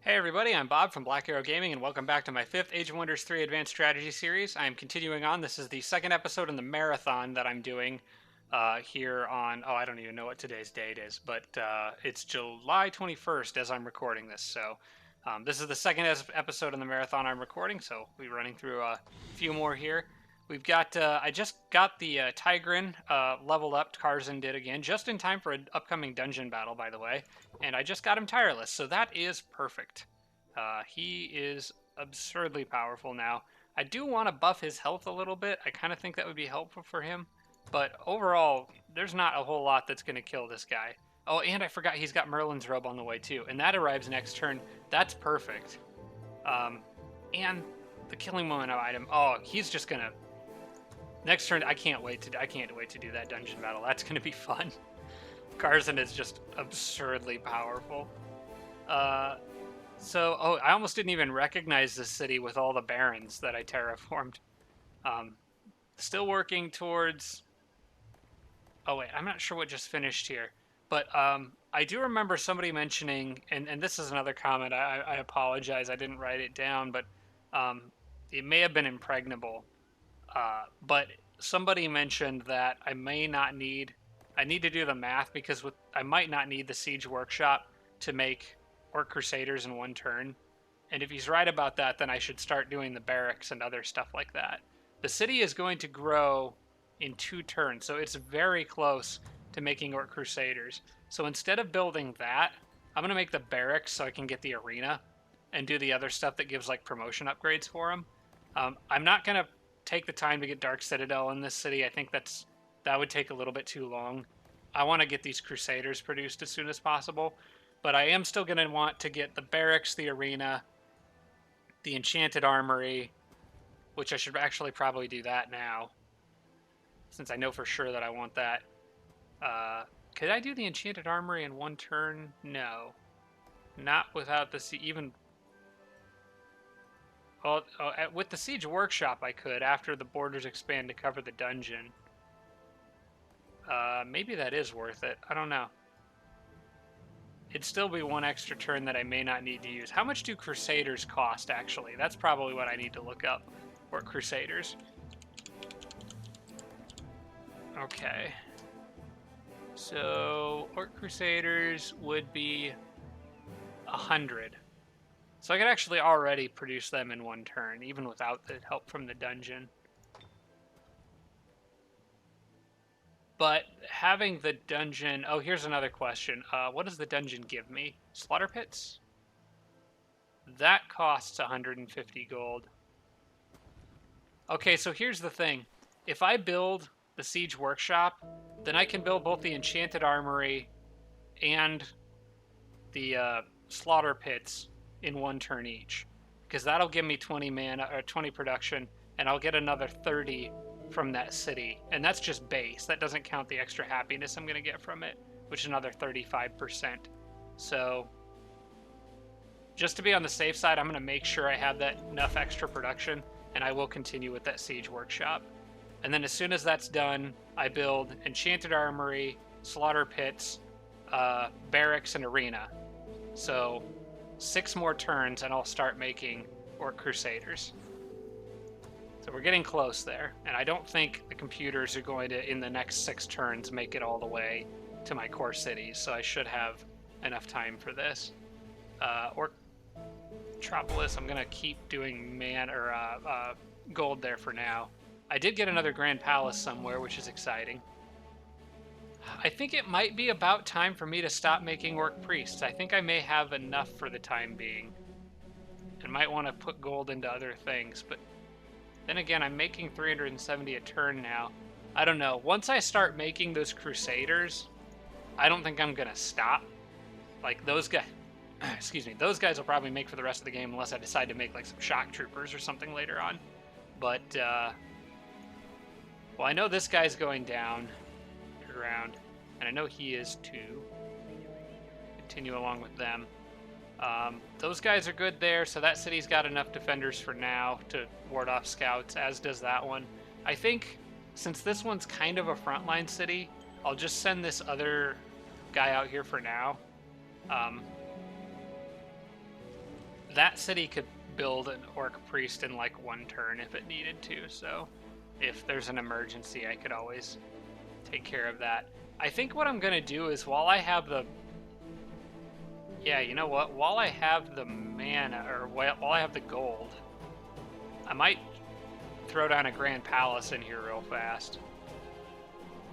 Hey everybody, I'm Bob from Black Arrow Gaming, and welcome back to my 5th Age of Wonders 3 Advanced Strategy series. I am continuing on. This is the second episode in the marathon that I'm doing here on, I don't even know what today's date is, but it's July 21st as I'm recording this. So this is the second episode in the marathon I'm recording, so we're running through a few more here. We've got, I just got the Tigrin leveled up, Carson did again, just in time for an upcoming dungeon battle, by the way. And I just got him tireless, so that is perfect. He is absurdly powerful now. I do want to buff his health a little bit. I kind of think that would be helpful for him. But overall, there's not a whole lot that's going to kill this guy. Oh, and I forgot he's got Merlin's robe on the way too. And that arrives next turn. That's perfect. And the killing momentum item. Oh, he's just going to... Next turn, I can't wait to do that dungeon battle. That's going to be fun. Carson is just absurdly powerful. I almost didn't even recognize this city with all the barons that I terraformed. Still working towards... Oh wait, I'm not sure what just finished here. But I do remember somebody mentioning, and this is another comment, I apologize, I didn't write it down, but it may have been impregnable. But somebody mentioned that I need to do the math because I might not need the Siege Workshop to make Orc Crusaders in one turn. And if he's right about that, then I should start doing the barracks and other stuff like that. The city is going to grow in 2 turns, so it's very close to making Orc Crusaders. So instead of building that, I'm going to make the barracks so I can get the arena and do the other stuff that gives like promotion upgrades for them. I'm not going to take the time to get Dark Citadel in this city. I think that would take a little bit too long. I want to get these Crusaders produced as soon as possible, but I am still going to want to get the barracks, the arena, the enchanted armory, which I should actually probably do that now, since I know for sure that I want that. Could I do the enchanted armory in 1 turn? No. Not without the even... Well, with the Siege Workshop I could, after the borders expand to cover the dungeon. Maybe that is worth it. I don't know. It'd still be 1 extra turn that I may not need to use. How much do Crusaders cost, actually? That's probably what I need to look up. Or Crusaders. Okay. So, Orc Crusaders would be 100. So I could actually already produce them in 1 turn, even without the help from the dungeon. But having the dungeon... Oh, here's another question. What does the dungeon give me? Slaughter pits? That costs 150 gold. Okay, so here's the thing. If I build the Siege Workshop, then I can build both the Enchanted Armory and the Slaughter Pits in 1 turn each. Because that'll give me 20 mana, or 20 production, and I'll get another 30 from that city, and that's just base. That doesn't count the extra happiness I'm going to get from it, which is another 35%. So just to be on the safe side, I'm going to make sure I have that enough extra production, and I will continue with that Siege Workshop. And then as soon as that's done, I build Enchanted Armory, Slaughter Pits, Barracks, and Arena. So 6 more turns, and I'll start making Orc Crusaders. So we're getting close there, and I don't think the computers are going to, in the next 6 turns, make it all the way to my core cities, so I should have enough time for this. Orc Metropolis, I'm going to keep doing gold there for now. I did get another Grand Palace somewhere, which is exciting. I think it might be about time for me to stop making Orc Priests. I think I may have enough for the time being, and might want to put gold into other things, but then again, I'm making 370 a turn now. I don't know. Once I start making those Crusaders, I don't think I'm going to stop. Like, those guys... excuse me. Those guys will probably make for the rest of the game unless I decide to make, like, some Shock Troopers or something later on. But, well, I know this guy's going down around, and I know he is too. Continue along with them. Those guys are good there, so that city's got enough defenders for now to ward off scouts, as does that one. I think, since this one's kind of a frontline city, I'll just send this other guy out here for now. that city could build an orc priest in like 1 turn if it needed to, so if there's an emergency, I could always take care of that. I think what I'm gonna do is while I have the... Yeah, you know what? While I have the mana, or while I have the gold, I might throw down a Grand Palace in here real fast.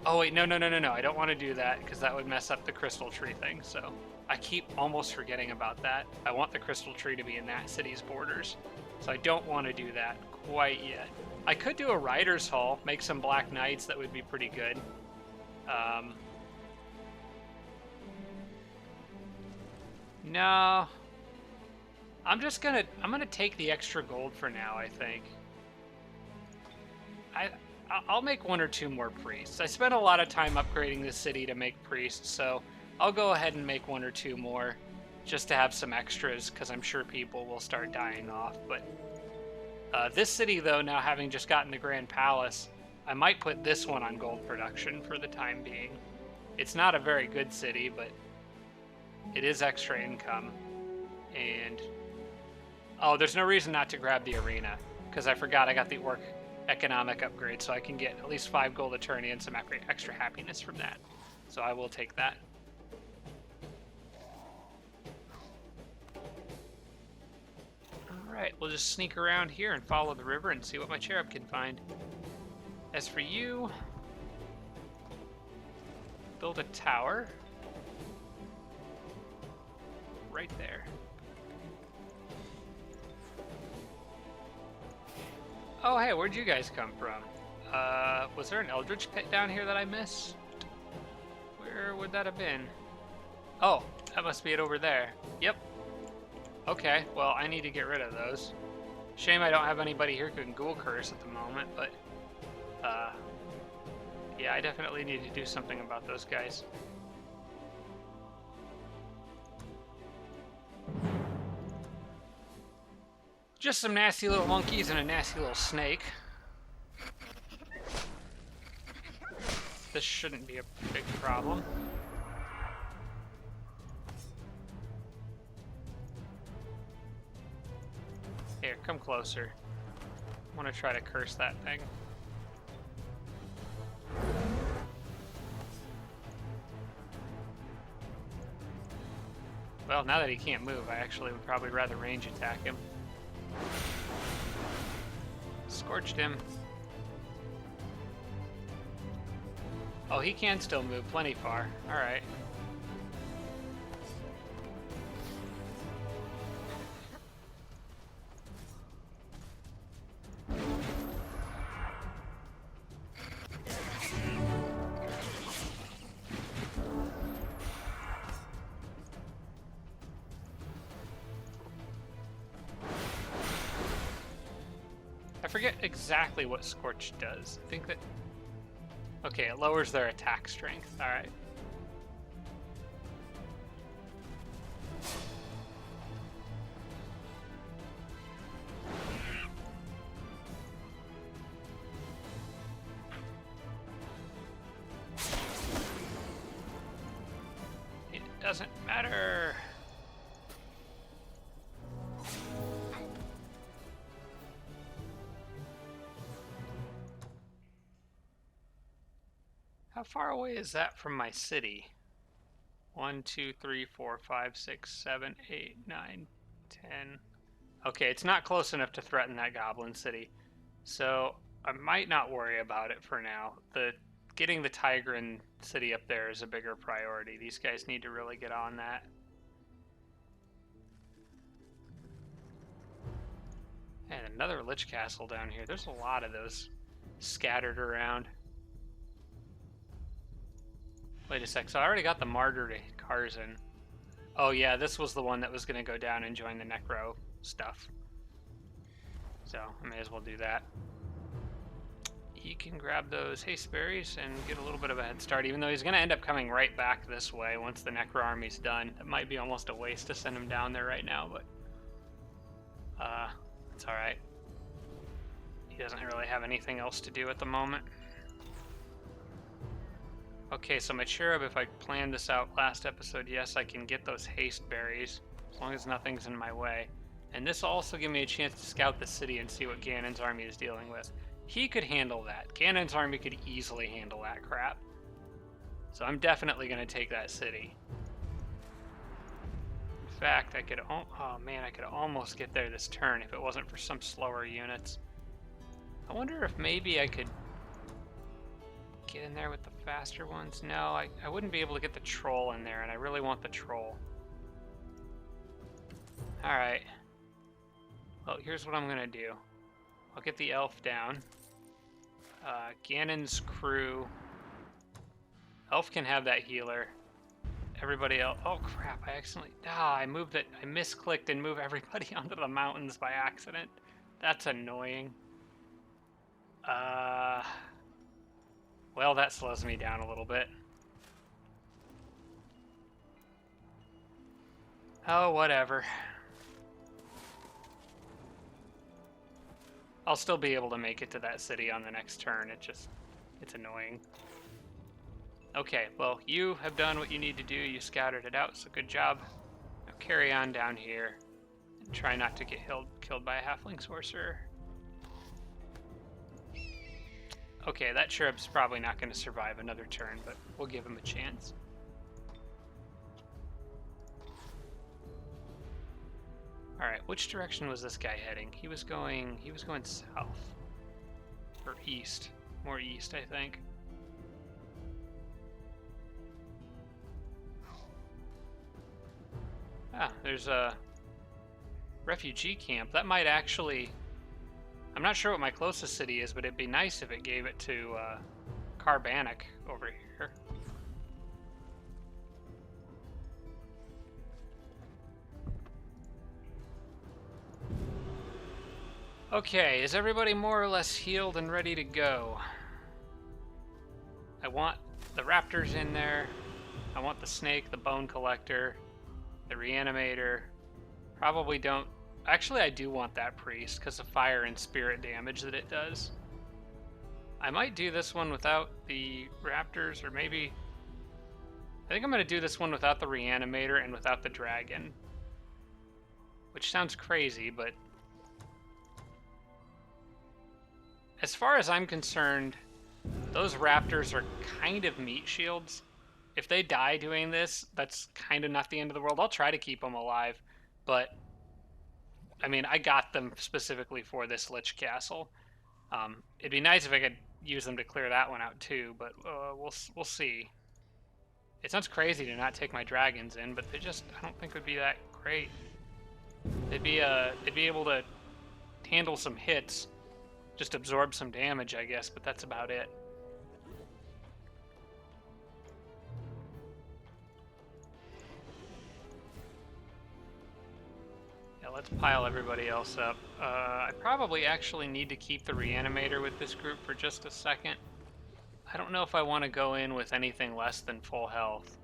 Oh wait, no. I don't want to do that because that would mess up the crystal tree thing, so I keep almost forgetting about that. I want the crystal tree to be in that city's borders, so I don't want to do that quite yet. I could do a Rider's Hall, make some Black Knights, that would be pretty good. No. I'm gonna take the extra gold for now, I think. I'll make 1 or 2 more priests. I spent a lot of time upgrading this city to make priests, so I'll go ahead and make 1 or 2 more just to have some extras, because I'm sure people will start dying off. But this city, though, now having just gotten the Grand Palace, I might put this one on gold production for the time being. It's not a very good city, but it is extra income. And oh, there's no reason not to grab the arena, because I forgot I got the orc economic upgrade, so I can get at least 5 gold a turn and some extra happiness from that. So I will take that. Alright, we'll just sneak around here and follow the river and see what my cherub can find. As for you, build a tower right there. Oh, hey, where'd you guys come from? Was there an Eldritch Pit down here that I missed? Where would that have been? Oh, that must be it over there. Yep. Okay, well, I need to get rid of those. Shame I don't have anybody here who can Ghoul Curse at the moment, but... yeah, I definitely need to do something about those guys. Just some nasty little monkeys and a nasty little snake. This shouldn't be a big problem. Here, come closer. I want to try to curse that thing. Well, now that he can't move, I actually would probably rather range attack him. Scorched him. Oh, he can still move plenty far. Alright. I forget exactly what Scorch does. I think that... Okay, it lowers their attack strength. Alright. It doesn't matter. How far away is that from my city? 1, 2, 3, 4, 5, 6, 7, 8, 9, 10. Okay, it's not close enough to threaten that goblin city. So I might not worry about it for now. Getting the Tigran city up there is a bigger priority. These guys need to really get on that. And another Lich Castle down here. There's a lot of those scattered around. Wait a sec, so I already got the Martyr to Carson. Oh yeah, this was the one that was going to go down and join the Necro stuff. So, I may as well do that. He can grab those haste berries and get a little bit of a head start, even though he's going to end up coming right back this way once the Necro army's done. It might be almost a waste to send him down there right now, but... it's alright. He doesn't really have anything else to do at the moment. Okay, so my cherub, if I planned this out last episode, yes, I can get those haste berries, as long as nothing's in my way. And this will also give me a chance to scout the city and see what Ganon's army is dealing with. He could handle that. Ganon's army could easily handle that crap. So I'm definitely going to take that city. In fact, I could... Oh man, I could almost get there this turn if it wasn't for some slower units. I wonder if maybe I could get in there with the faster ones. No, I wouldn't be able to get the troll in there, and I really want the troll. Alright. Well, here's what I'm going to do. I'll get the elf down. Ganon's crew. Elf can have that healer. Everybody else... Oh, crap. I accidentally... I moved it. I misclicked and moved everybody onto the mountains by accident. That's annoying. Well, that slows me down a little bit. Oh, whatever. I'll still be able to make it to that city on the next turn. It's annoying. Okay, well, you have done what you need to do. You scouted it out, so good job. Now carry on down here and try not to get killed by a Halfling Sorcerer. Okay, that cherub's probably not going to survive another turn, but we'll give him a chance. Alright, which direction was this guy heading? He was going south. Or east. More east, I think. Ah, there's a refugee camp. That might actually... I'm not sure what my closest city is, but it'd be nice if it gave it to Carbanic over here. Okay, is everybody more or less healed and ready to go? I want the raptors in there. I want the snake, the bone collector, the reanimator. Probably don't... Actually, I do want that priest because of fire and spirit damage that it does. I might do this one without the raptors, or maybe... I think I'm going to do this one without the reanimator and without the dragon. Which sounds crazy, but... As far as I'm concerned, those raptors are kind of meat shields. If they die doing this, that's kind of not the end of the world. I'll try to keep them alive, but... I mean, I got them specifically for this Lich Castle. It'd be nice if I could use them to clear that one out too, but we'll see. It sounds crazy to not take my dragons in, but they just, I don't think would be that great. They'd be able to handle some hits, just absorb some damage, I guess, but that's about it. Let's pile everybody else up. I probably actually need to keep the reanimator with this group for just a second. I don't know if I want to go in with anything less than full health.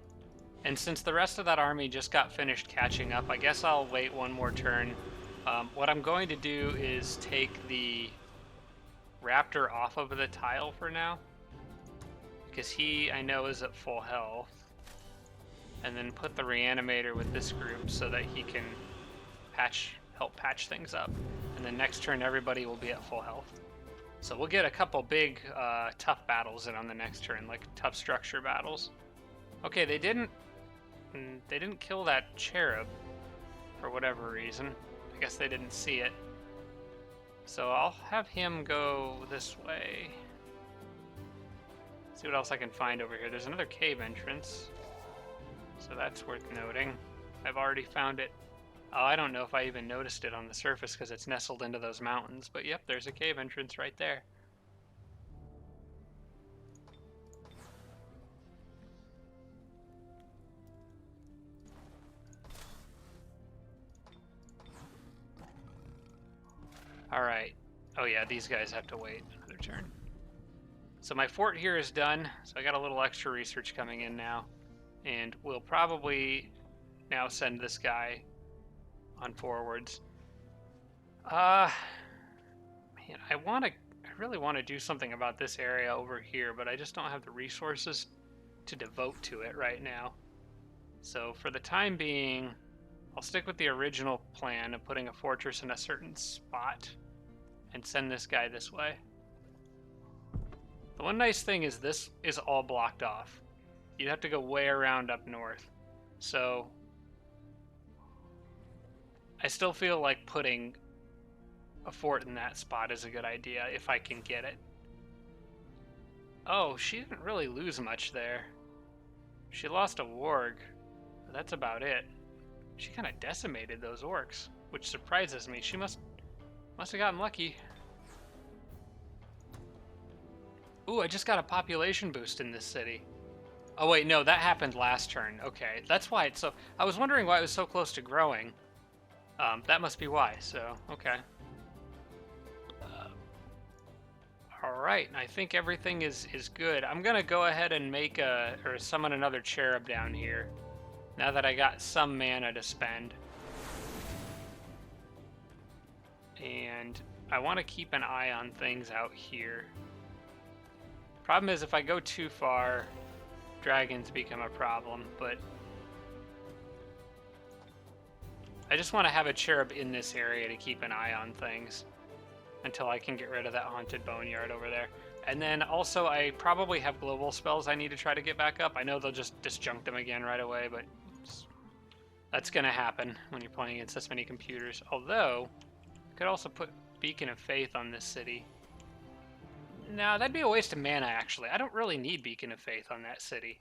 And since the rest of that army just got finished catching up, I guess I'll wait one more turn. What I'm going to do is take the Raptor off of the tile for now, because he, I know, is at full health. And then put the reanimator with this group so that he can help patch things up, and then next turn everybody will be at full health. So we'll get a couple big tough battles in on the next turn, like tough structure battles. Okay, they didn't kill that cherub for whatever reason. I guess they didn't see it. So I'll have him go this way. See what else I can find over here. There's another cave entrance, so that's worth noting. I've already found it. Oh, I don't know if I even noticed it on the surface because it's nestled into those mountains, but yep, there's a cave entrance right there. Alright. Oh yeah, these guys have to wait another turn. So my fort here is done, so I got a little extra research coming in now. And we'll probably now send this guy on forwards. Man, I really want to do something about this area over here, but I just don't have the resources to devote to it right now. So for the time being, I'll stick with the original plan of putting a fortress in a certain spot and send this guy this way. The one nice thing is this is all blocked off. You'd have to go way around up north. So I still feel like putting a fort in that spot is a good idea if I can get it. Oh, she didn't really lose much there. She lost a warg, but that's about it. She kind of decimated those orcs, which surprises me. She must have gotten lucky. Ooh, I just got a population boost in this city. Oh wait, no, that happened last turn. Okay, that's why it's so... I was wondering why it was so close to growing. That must be why, so, okay. Alright, I think everything is good. I'm gonna go ahead and make or summon another cherub down here. Now that I got some mana to spend. And I want to keep an eye on things out here. Problem is, if I go too far, dragons become a problem, but I just want to have a cherub in this area to keep an eye on things until I can get rid of that haunted boneyard over there. And then also I probably have global spells I need to try to get back up. I know they'll just disjunct them again right away, but that's going to happen when you're playing against this many computers. Although, I could also put Beacon of Faith on this city. No, that'd be a waste of mana, actually. I don't really need Beacon of Faith on that city.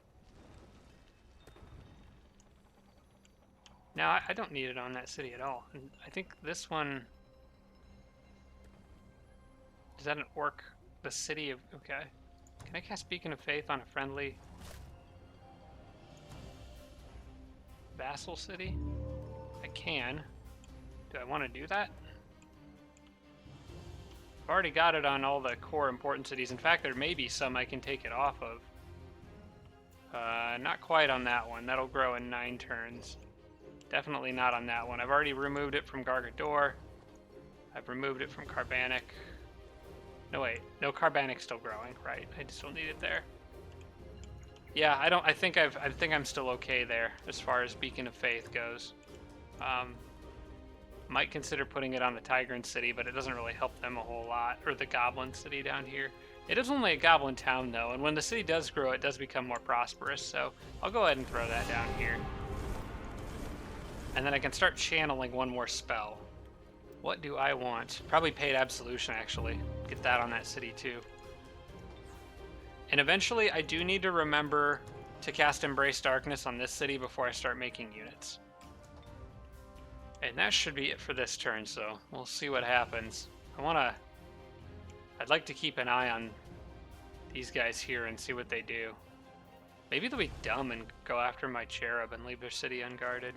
No, I don't need it on that city at all. And I think this one... Is that an orc? The city of... Okay. Can I cast Beacon of Faith on a friendly... vassal city? I can. Do I want to do that? I've already got it on all the core important cities. In fact, there may be some I can take it off of. Not quite on that one. That'll grow in 9 turns. Definitely not on that one. I've already removed it from Gargador. I've removed it from Carbanic. No, wait. No, Carbanic's still growing, right? I just don't need it there. Yeah, I think I'm still okay there as far as Beacon of Faith goes. Might consider putting it on the Tigran city, but it doesn't really help them a whole lot. Or the Goblin city down here. It is only a Goblin town, though, and when the city does grow, it does become more prosperous, so I'll go ahead and throw that down here. And then I can start channeling one more spell. What do I want? Probably Paid Absolution, actually. Get that on that city, too. And eventually, I do need to remember to cast Embrace Darkness on this city before I start making units. And that should be it for this turn, so we'll see what happens. I'd like to keep an eye on these guys here and see what they do. Maybe they'll be dumb and go after my cherub and leave their city unguarded.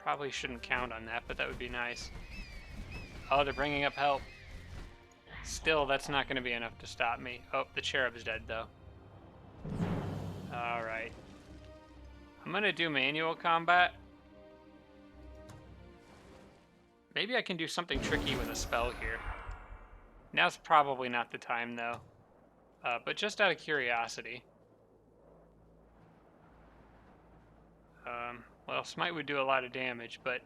Probably shouldn't count on that, but that would be nice. Oh, they're bringing up help. Still, that's not going to be enough to stop me. Oh, the cherub's dead, though. Alright. I'm going to do manual combat. Maybe I can do something tricky with a spell here. Now's probably not the time, though. But just out of curiosity. Well, Smite would do a lot of damage, but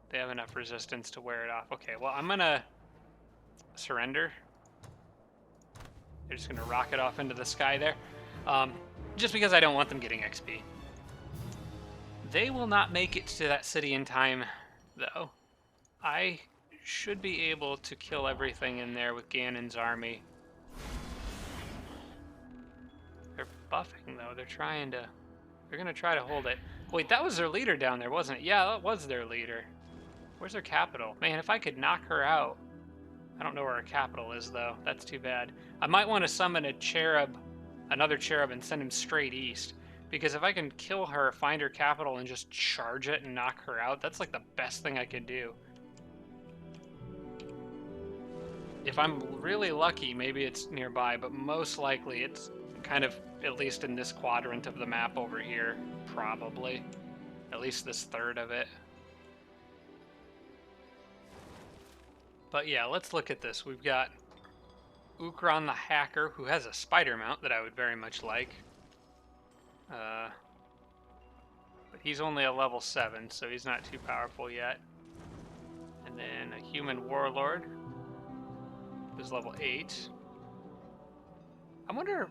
they have enough resistance to wear it off. Okay, well, I'm going to surrender. They're just going to rocket off into the sky there. Just because I don't want them getting XP. They will not make it to that city in time, though. I should be able to kill everything in there with Ganon's army. They're buffing, though. They're going to try to hold it. Wait, that was their leader down there, wasn't it? Yeah, that was their leader. Where's their capital? Man, if I could knock her out. I don't know where her capital is, though. That's too bad. I might want to summon a cherub, another cherub, and send him straight east. Because if I can kill her, find her capital, and just charge it and knock her out, that's like the best thing I could do. If I'm really lucky, maybe it's nearby, but most likely it's kind of at least in this quadrant of the map over here, probably. At least this third of it. But yeah, let's look at this. We've got Ukron the Hacker, who has a spider mount that I would very much like. But But he's only a level 7, so he's not too powerful yet. And then a human warlord who's level 8. I wonder...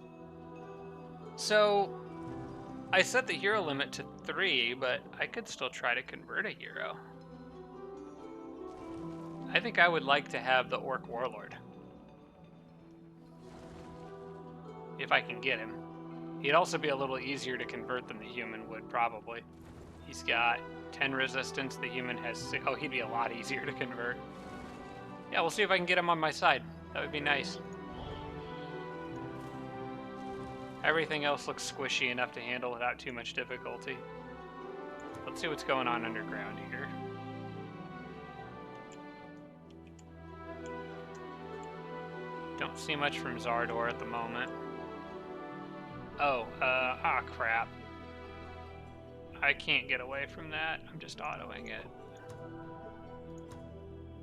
So, I set the hero limit to 3, but I could still try to convert a hero. I think I would like to have the Orc Warlord. If I can get him. He'd also be a little easier to convert than the human would, probably. He's got 10 resistance, the human has 6. Oh, he'd be a lot easier to convert. Yeah, we'll see if I can get him on my side. That would be nice. Everything else looks squishy enough to handle without too much difficulty. Let's see what's going on underground here. Don't see much from Zardor at the moment. Oh, crap. I can't get away from that. I'm just autoing it.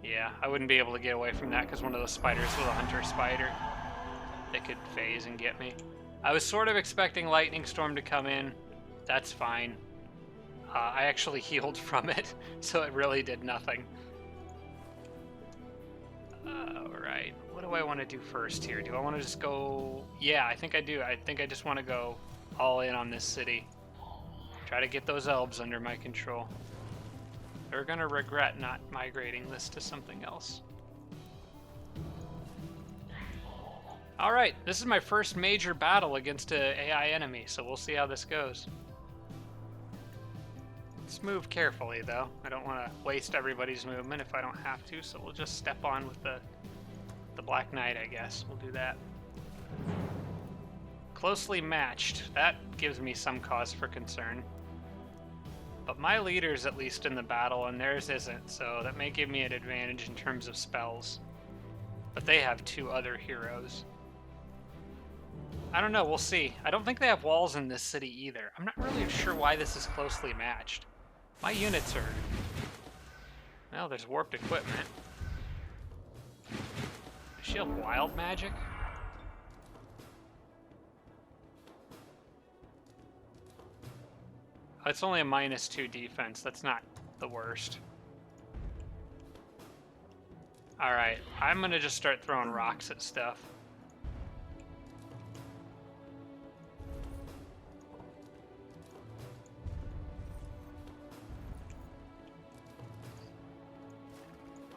Yeah, I wouldn't be able to get away from that because one of those spiders was a hunter spider that could phase and get me. I was sort of expecting Lightning Storm to come in. That's fine. I actually healed from it, so it really did nothing. Alright, what do I want to do first here? Do I want to just go... Yeah, I think I do. I think I just want to go all in on this city. Try to get those elves under my control. They're going to regret not migrating this to something else. Alright, this is my first major battle against an AI enemy, so we'll see how this goes. Let's move carefully, though. I don't want to waste everybody's movement if I don't have to, so we'll just step on with the Black Knight, I guess. We'll do that. Closely matched. That gives me some cause for concern. But my leader's at least in the battle, and theirs isn't, so that may give me an advantage in terms of spells. But they have 2 other heroes. I don't know, we'll see. I don't think they have walls in this city either. I'm not really sure why this is closely matched. My units are... Well, there's warped equipment. Does she have wild magic? Oh, it's only a -2 defense. That's not the worst. Alright, I'm gonna just start throwing rocks at stuff.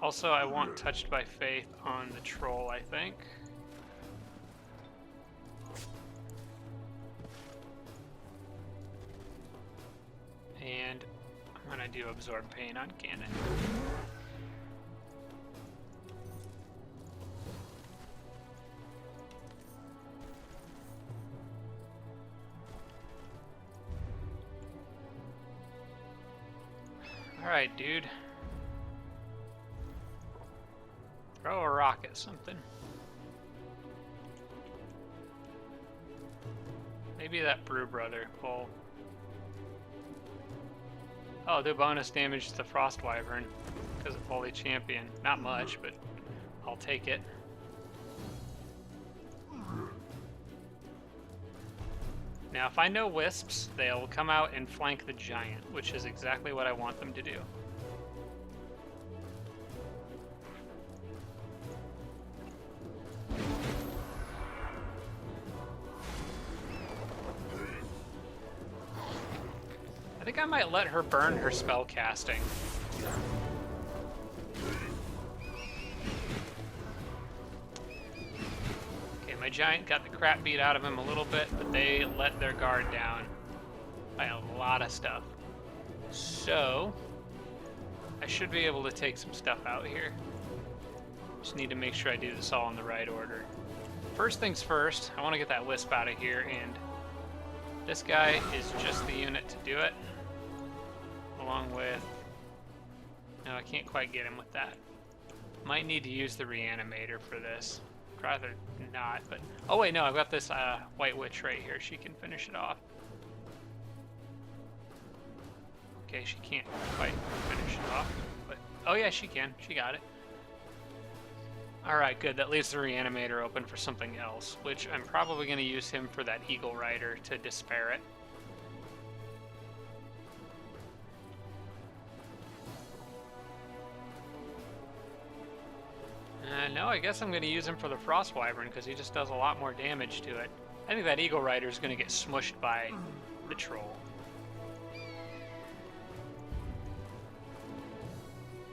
Also, I want Touched by Faith on the troll, I think. And I'm gonna do Absorb Pain on Cannon. Alright, dude. Throw a rock at something. Maybe that Brew Brother will... Oh, do bonus damage to the Frost Wyvern because of Holy Champion. Not much, but I'll take it. Now, if I know Wisps, they'll come out and flank the Giant, which is exactly what I want them to do. I think I might let her burn her spell casting. Okay, my Giant got the crap beat out of him a little bit, but they let their guard down by a lot of stuff. So, I should be able to take some stuff out here. Just need to make sure I do this all in the right order. First things first, I want to get that Wisp out of here, and this guy is just the unit to do it. Along with... No, I can't quite get him with that. Might need to use the Reanimator for this. Rather not, but... Oh wait, no, I've got this White Witch right here. She can finish it off. Okay, she can't quite finish it off, but... Oh yeah, she can. She got it. Alright, good. That leaves the Reanimator open for something else, which I'm probably going to use him for that Eagle Rider to despair it. No, I guess I'm going to use him for the Frost Wyvern because he just does a lot more damage to it. I think that Eagle Rider is going to get smushed by the Troll.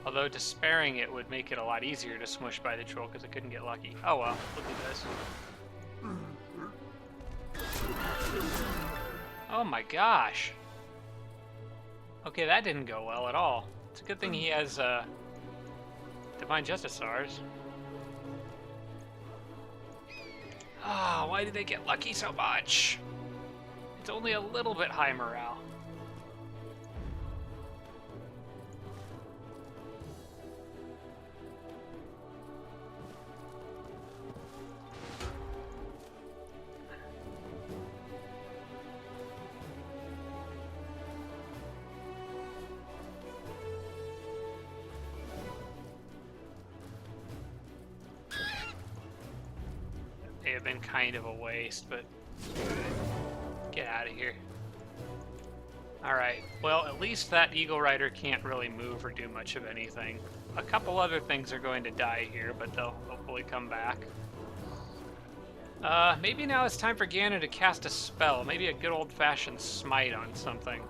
Although despairing it would make it a lot easier to smush by the Troll because it couldn't get lucky. Oh well, look at this. Oh my gosh. Okay, that didn't go well at all. It's a good thing he has Divine Justiciars. Ah, why did they get lucky so much? It's only a little bit high morale. They have been kind of a waste, but get out of here. Alright, well, at least that Eagle Rider can't really move or do much of anything. A couple other things are going to die here, but they'll hopefully come back. Maybe now it's time for Ganon to cast a spell. Maybe a good old-fashioned smite on something.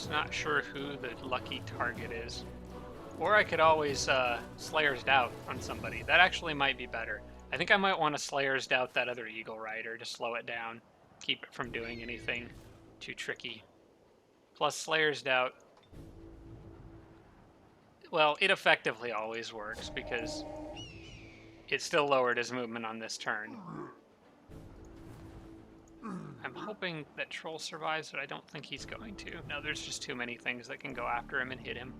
Not sure who the lucky target is. Or I could always Slayer's Doubt on somebody. That actually might be better. I think I might want to Slayer's Doubt that other Eagle Rider to slow it down. Keep it from doing anything too tricky. Plus Slayer's Doubt, well, it effectively always works because it still lowered his movement on this turn. I'm hoping that Troll survives, but I don't think he's going to. No, there's just too many things that can go after him and hit him.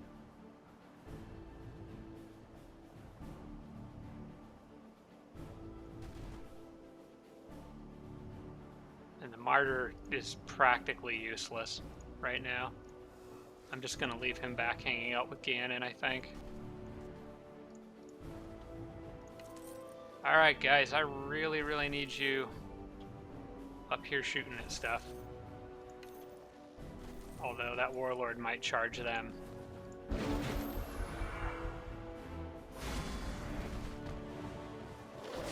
And the Martyr is practically useless right now. I'm just going to leave him back hanging out with Ganon, I think. Alright guys, I really, really need you up here shooting at stuff. Although that Warlord might charge them.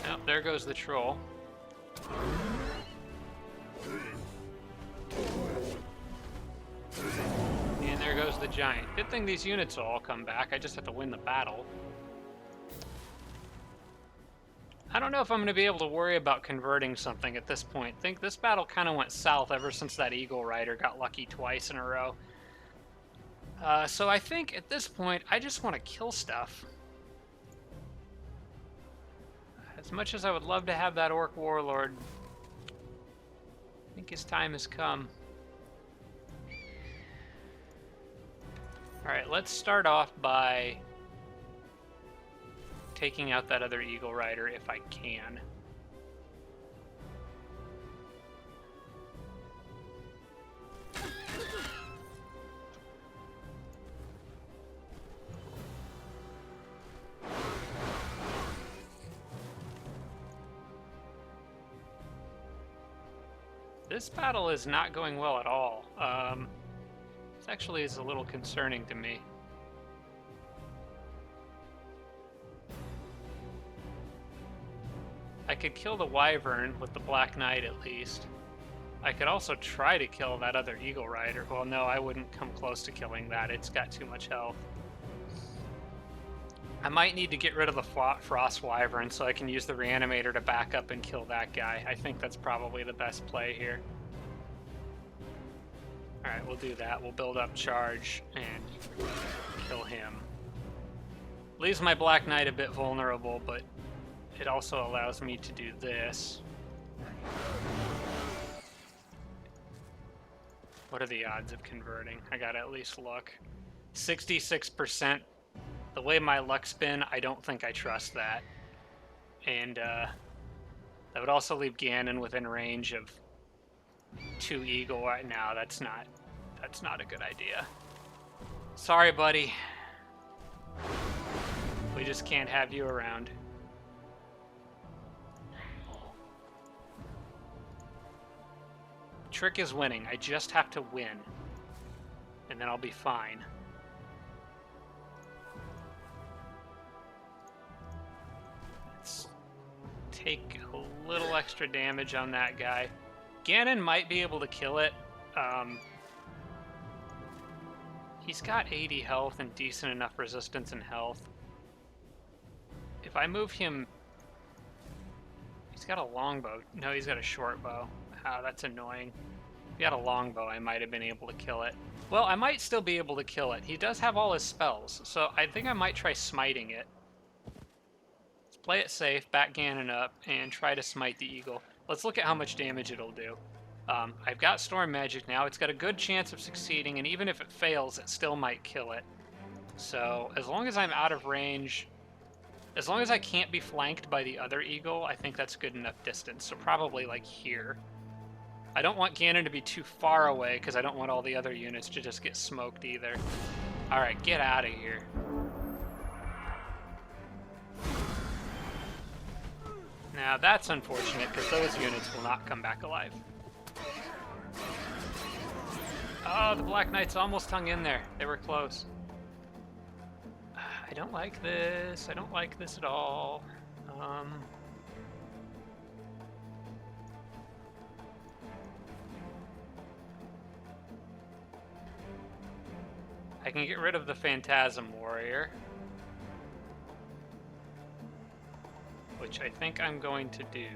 Oh, there goes the Troll. And there goes the Giant. Good thing these units will all come back. I just have to win the battle. I don't know if I'm going to be able to worry about converting something at this point. I think this battle kind of went south ever since that Eagle Rider got lucky twice in a row. So I think at this point, I just want to kill stuff. As much as I would love to have that Orc Warlord, I think his time has come. Alright, let's start off by taking out that other Eagle Rider if I can. This battle is not going well at all. This actually is a little concerning to me. I could kill the Wyvern with the Black Knight at least. I could also try to kill that other Eagle Rider. Well, no, I wouldn't come close to killing that. It's got too much health. I might need to get rid of the Frost Wyvern so I can use the Reanimator to back up and kill that guy. I think that's probably the best play here. Alright, we'll do that. We'll build up charge and kill him. Leaves my Black Knight a bit vulnerable, but it also allows me to do this. What are the odds of converting? I gotta at least look. 66%. The way my luck's been, I don't think I trust that. And that would also leave Ganon within range of 2 Eagle. No, that's not a good idea. Sorry, buddy. We just can't have you around. trick is winning. I just have to win. And then I'll be fine. Let's take a little extra damage on that guy. Ganon might be able to kill it. He's got 80 health and decent enough resistance and health. If I move him... He's got a longbow. No, he's got a short bow. Ah, that's annoying. If he had a longbow, I might have been able to kill it. Well, I might still be able to kill it. He does have all his spells, so I think I might try smiting it. Let's play it safe, back Ganon up, and try to smite the eagle. Let's look at how much damage it'll do. I've got Storm Magic now. It's got a good chance of succeeding, and even if it fails, it still might kill it. So, as long as I'm out of range, as long as I can't be flanked by the other eagle, I think that's good enough distance. So probably like here. I don't want Ganon to be too far away, because I don't want all the other units to just get smoked either. Alright, get out of here. Now that's unfortunate, because those units will not come back alive. Oh, the Black Knights almost hung in there. They were close. I don't like this. I don't like this at all. I can get rid of the Phantasm Warrior, which I think I'm going to do.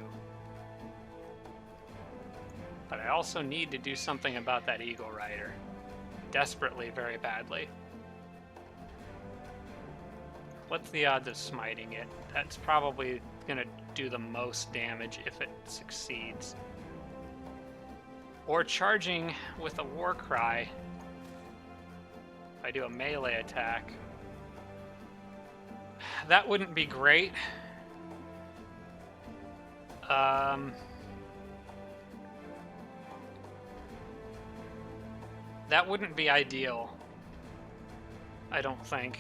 But I also need to do something about that Eagle Rider. Desperately, very badly. What's the odds of smiting it? That's probably going to do the most damage if it succeeds. Or charging with a War Cry. If I do a melee attack. That wouldn't be great. That wouldn't be ideal, I don't think.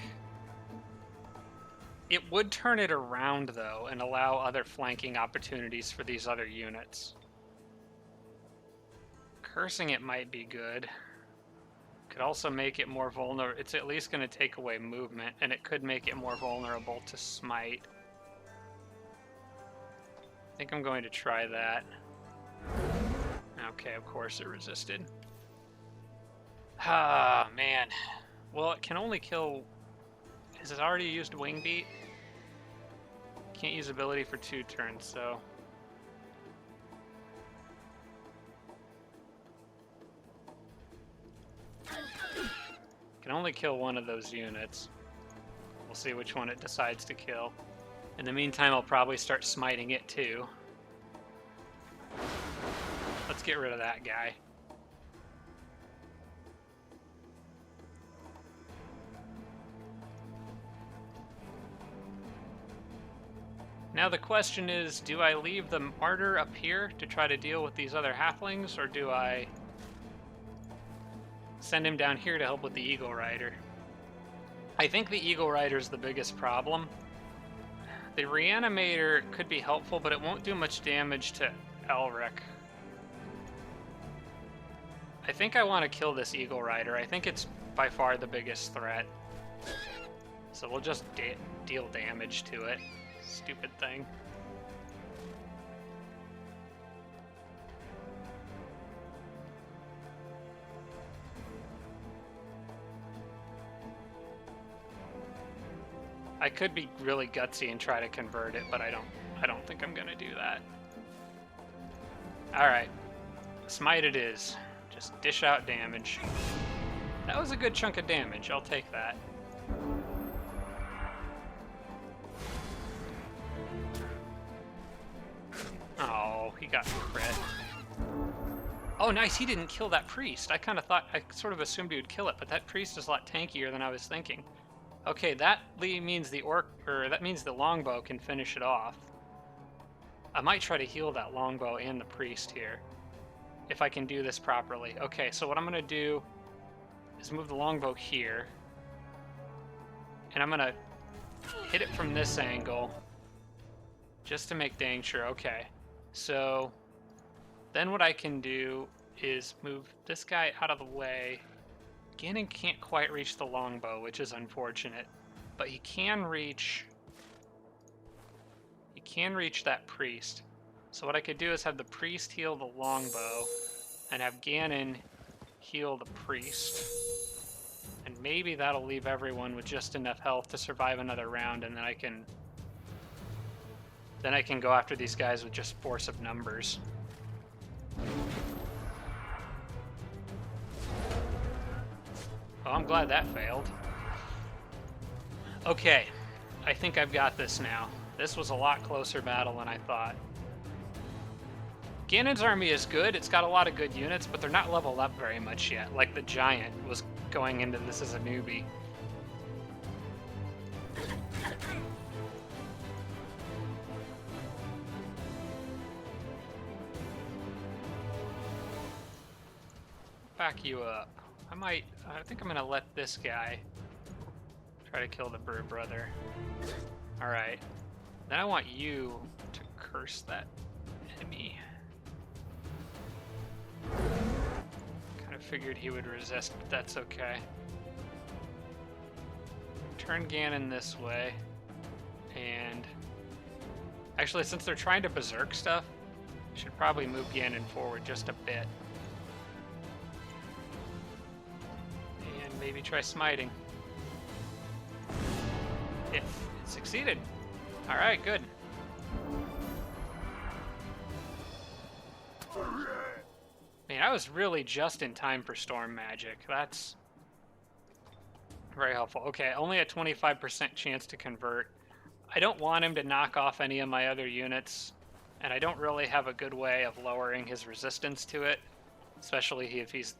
It would turn it around, though, and allow other flanking opportunities for these other units. Cursing it might be good. Could also make it more vulnerable. It's at least going to take away movement, and it could make it more vulnerable to smite. I think I'm going to try that. Okay, of course it resisted. Ah, man. Well, it can only kill... Has it already used Wing Beat? Can't use ability for 2 turns, so... Can only kill one of those units. We'll see which one it decides to kill. In the meantime, I'll probably start smiting it too. Let's get rid of that guy. Now the question is, do I leave the Martyr up here to try to deal with these other halflings, or do I send him down here to help with the Eagle Rider? I think the Eagle Rider is the biggest problem. The Reanimator could be helpful, but it won't do much damage to Elric. I think I want to kill this Eagle Rider. I think it's by far the biggest threat. So we'll just deal damage to it. Stupid thing. I could be really gutsy and try to convert it, but I don't think I'm gonna do that. Alright. Smite it is. Just dish out damage. That was a good chunk of damage, I'll take that. Oh, he got crit. Oh, nice, he didn't kill that priest. I sort of assumed he would kill it, but that priest is a lot tankier than I was thinking. Okay, that means that means the longbow can finish it off. I might try to heal that longbow and the priest here, if I can do this properly. Okay, so what I'm gonna do is move the longbow here, and I'm gonna hit it from this angle, just to make dang sure. Okay, so then what I can do is move this guy out of the way. Ganon can't quite reach the longbow, which is unfortunate, but he can reach that priest. So what I could do is have the priest heal the longbow and have Ganon heal the priest. And maybe that'll leave everyone with just enough health to survive another round, and then I can go after these guys with just force of numbers. Oh, I'm glad that failed. Okay, I think I've got this now. This was a lot closer battle than I thought. Ganon's army is good. It's got a lot of good units, but they're not leveled up very much yet. Like the giant was going into this as a newbie. Back you up. I think I'm gonna let this guy try to kill the Brew Brother. Alright. Then I want you to curse that enemy. Kind of figured he would resist, but that's okay. Turn Ganon this way. And actually, since they're trying to berserk stuff, I should probably move Ganon forward just a bit. And maybe try smiting. It succeeded. Alright, good. Man, I was really just in time for Storm Magic. That's very helpful. Okay, only a 25% chance to convert. I don't want him to knock off any of my other units, and I don't really have a good way of lowering his resistance to it, especially if he's...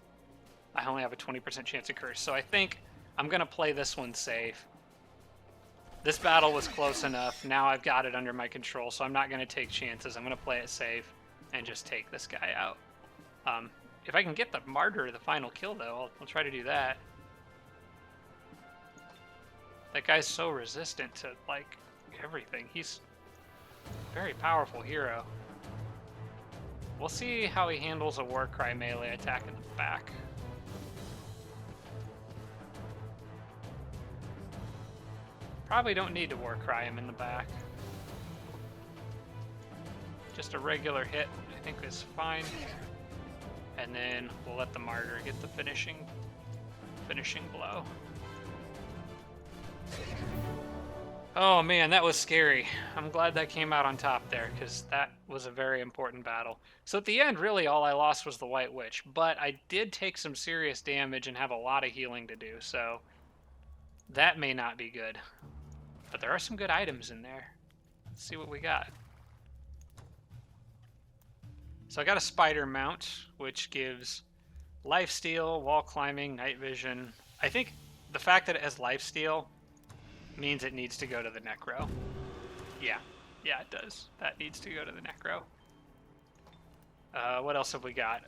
I only have a 20% chance to curse, so I think I'm going to play this one safe. This battle was close enough. Now I've got it under my control, so I'm not going to take chances. I'm going to play it safe and just take this guy out. If I can get the Martyr, the final kill, though, I'll try to do that. That guy's so resistant to, like, everything. He's a very powerful hero. We'll see how he handles a Warcry melee attack in the back. Probably don't need to Warcry him in the back. Just a regular hit, I think, is fine. And then we'll let the Martyr get the finishing blow. Oh man, that was scary. I'm glad that came out on top there, because that was a very important battle. So at the end, really all I lost was the White Witch, but I did take some serious damage and have a lot of healing to do, so that may not be good. But there are some good items in there. Let's see what we got. So I got a spider mount, which gives lifesteal, wall climbing, night vision. I think the fact that it has lifesteal means it needs to go to the Necro. Yeah, it does. That needs to go to the Necro. What else have we got?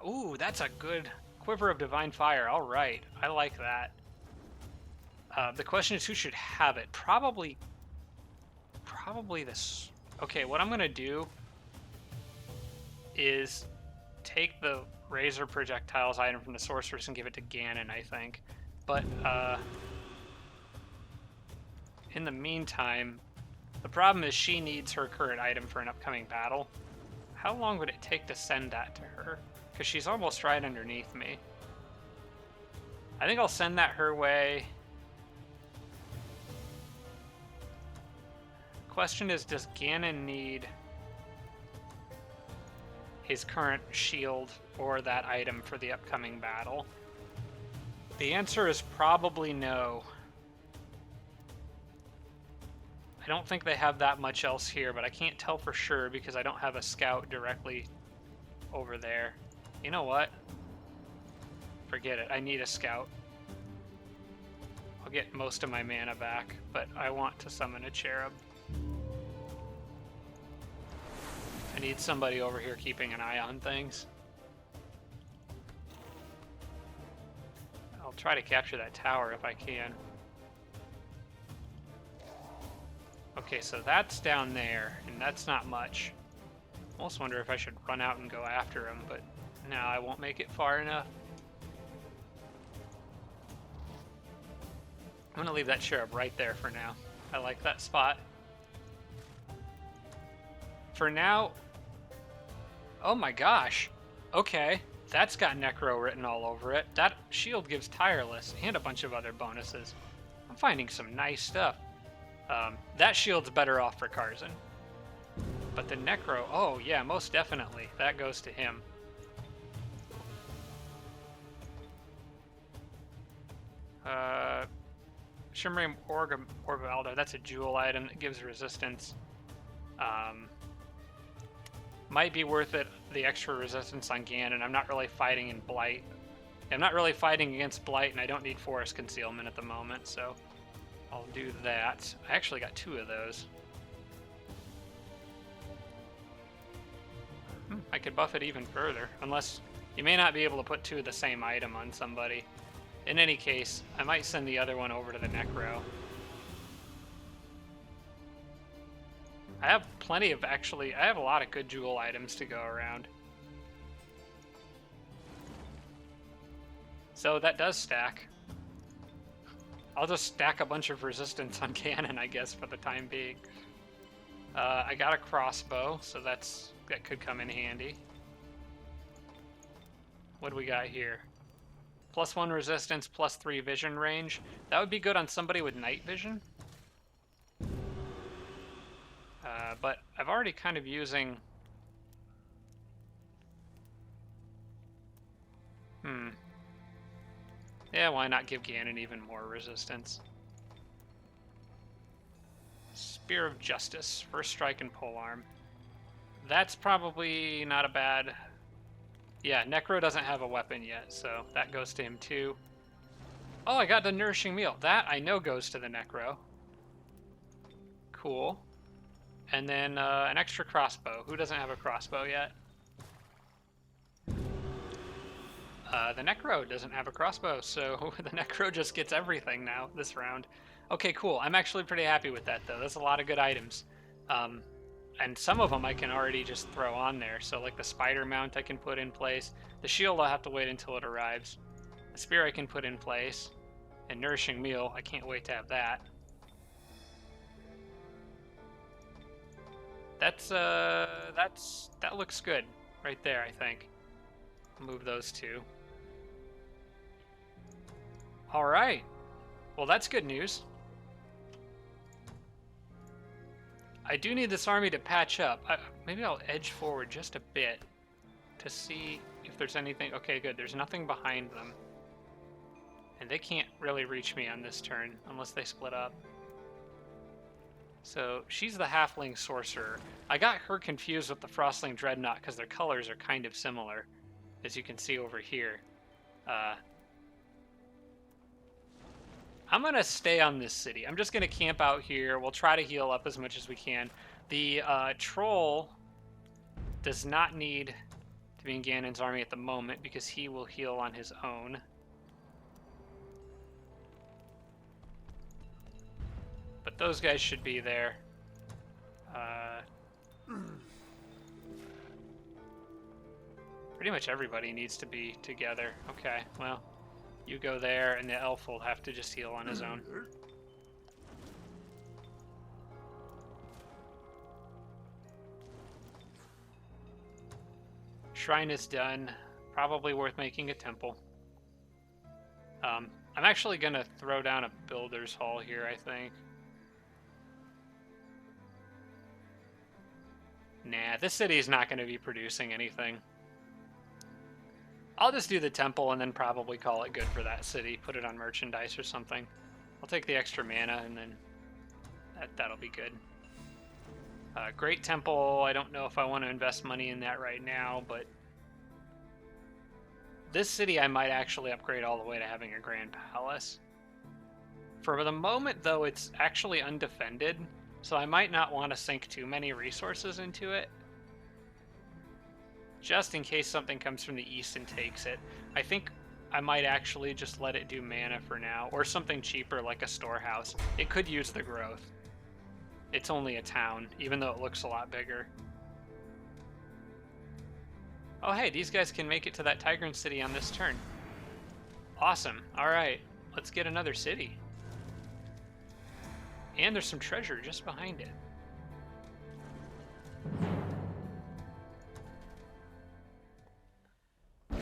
Ooh, that's a good Quiver of Divine Fire. All right, I like that. The question is who should have it. Probably this. Okay, what I'm gonna do is take the Razor Projectiles item from the Sorceress and give it to Ganon, I think. But, in the meantime, the problem is she needs her current item for an upcoming battle. How long would it take to send that to her? Because she's almost right underneath me. I think I'll send that her way. Question is, does Ganon need his current shield or that item for the upcoming battle? The answer is probably no. I don't think they have that much else here, but I can't tell for sure because I don't have a scout directly over there. You know what? Forget it. I need a scout. I'll get most of my mana back, but I want to summon a cherub. I need somebody over here keeping an eye on things. I'll try to capture that tower if I can. Okay, so that's down there, and that's not much. I almost wonder if I should run out and go after him, but No, I won't make it far enough. I'm gonna leave that cherub right there for now. I like that spot. For now... Oh my gosh. Okay. That's got Necro written all over it. That shield gives Tireless and a bunch of other bonuses. I'm finding some nice stuff. That shield's better off for Carson. But the Necro... Oh, yeah, most definitely. That goes to him. Shimmering Orbalda, that's a jewel item that gives resistance. Might be worth it, the extra resistance on Ganon. I'm not really fighting in Blight. I'm not really fighting against Blight, and I don't need Forest Concealment at the moment, so I'll do that. I actually got 2 of those. I could buff it even further, unless you may not be able to put 2 of the same item on somebody. In any case, I might send the other one over to the Necro. I have plenty of, I have a lot of good jewel items to go around. So that does stack. I'll just stack a bunch of resistance on Ganon, I guess, for the time being. I got a crossbow, so that could come in handy. What do we got here? +1 resistance, +3 vision range. That would be good on somebody with night vision. But I've already kind of using... Yeah, why not give Ganon even more resistance? Spear of Justice, first strike and polearm. That's probably not a bad... Yeah, Necro doesn't have a weapon yet, so that goes to him too. Oh, I got the Nourishing Meal. That I know goes to the Necro. Cool. And then an extra crossbow. Who doesn't have a crossbow yet? The Necro doesn't have a crossbow, so the Necro just gets everything now this round. Okay, cool. I'm actually pretty happy with that, though. That's a lot of good items. And some of them I can already just throw on there. So like the spider mount I can put in place. The shield I'll have to wait until it arrives. The spear I can put in place. And Nourishing Meal, I can't wait to have that. That looks good right there, I think. I'll move those 2. All right. Well, that's good news. I do need this army to patch up. Maybe I'll edge forward just a bit to see if there's anything. Okay, good. There's nothing behind them. And they can't really reach me on this turn unless they split up. So she's the Halfling Sorcerer. I got her confused with the Frostling Dreadnought because their colors are kind of similar, as you can see over here. I'm going to stay on this city. I'm just going to camp out here. We'll try to heal up as much as we can. The Troll does not need to be in Ganon's army at the moment because he will heal on his own. But those guys should be there. Pretty much everybody needs to be together. Okay, well, you go there, and the elf will have to just heal on his own. Shrine is done. Probably worth making a temple. I'm actually going to throw down a builder's hall here, I think. Nah, this city is not going to be producing anything. I'll just do the temple and then probably call it good for that city. Put it on merchandise or something. I'll take the extra mana and then that'll be good. Great Temple, I don't know if I want to invest money in that right now, but this city I might actually upgrade all the way to having a Grand Palace. For the moment, though, it's actually undefended, so I might not want to sink too many resources into it. Just in case something comes from the east and takes it. I think I might actually just let it do mana for now, or something cheaper like a storehouse. It could use the growth. It's only a town, even though it looks a lot bigger. Oh, hey, these guys can make it to that Tigran city on this turn. Awesome. All right, let's get another city. And there's some treasure just behind it.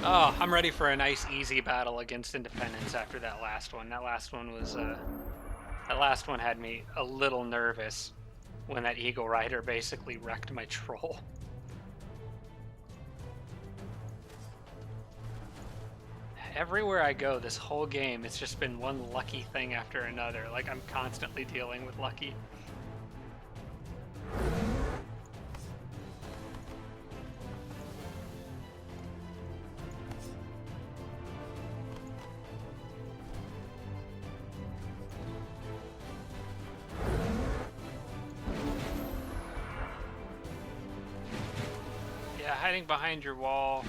Oh, I'm ready for a nice, easy battle against Independence after that last one. That last one was, that last one had me a little nervous when that Eagle Rider basically wrecked my troll. Everywhere I go this whole game, it's just been one lucky thing after another. Like, I'm constantly dealing with lucky. Yeah, hiding behind your wall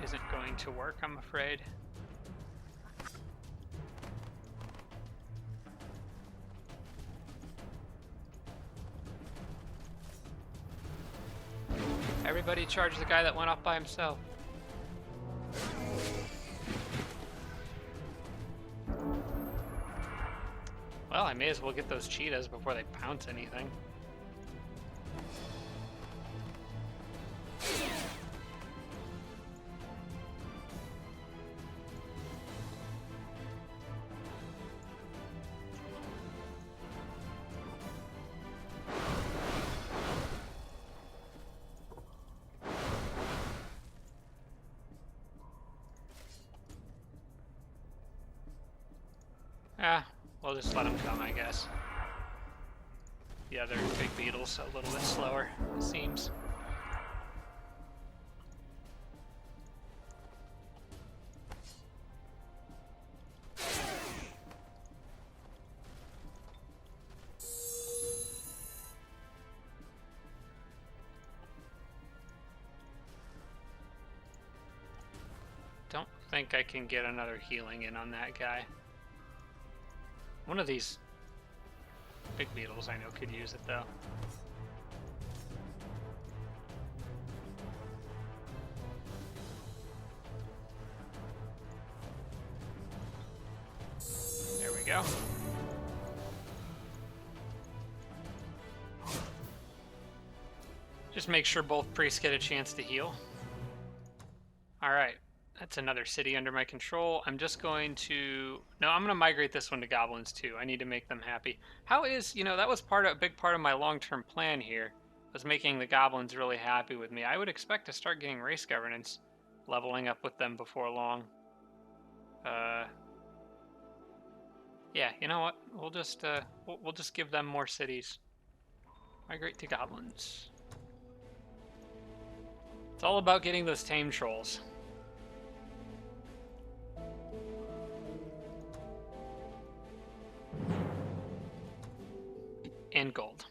isn't going to work, I'm afraid. Everybody charge the guy that went off by himself. Well, I may as well get those cheetahs before they pounce anything. We'll just let them come, I guess. The other big beetle's a little bit slower, it seems. Don't think I can get another healing in on that guy. One of these big beetles I know could use it, though. There we go. Just make sure both priests get a chance to heal. Alright. That's another city under my control. I'm just going to... No, I'm going to migrate this one to goblins, too. I need to make them happy. How is... You know, that was a big part of my long-term plan here, was making the goblins really happy with me. I would expect to start getting race governance, leveling up with them before long. Yeah, you know what? We'll just give them more cities. Migrate to goblins. It's all about getting those tame trolls. And gold.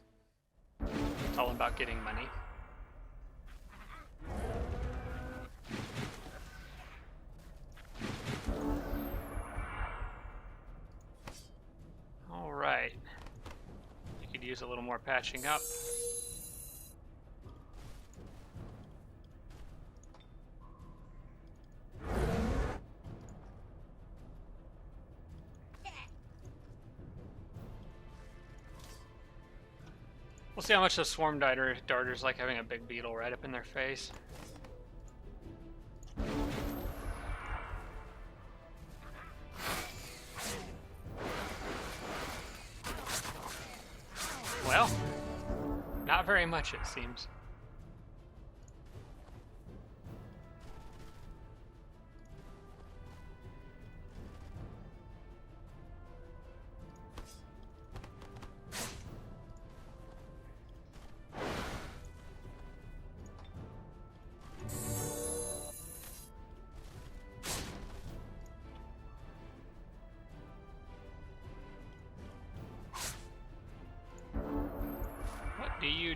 It's all about getting money. All right. You could use a little more patching up. We'll see how much the swarm darters like having a big beetle right up in their face. Well, not very much, it seems.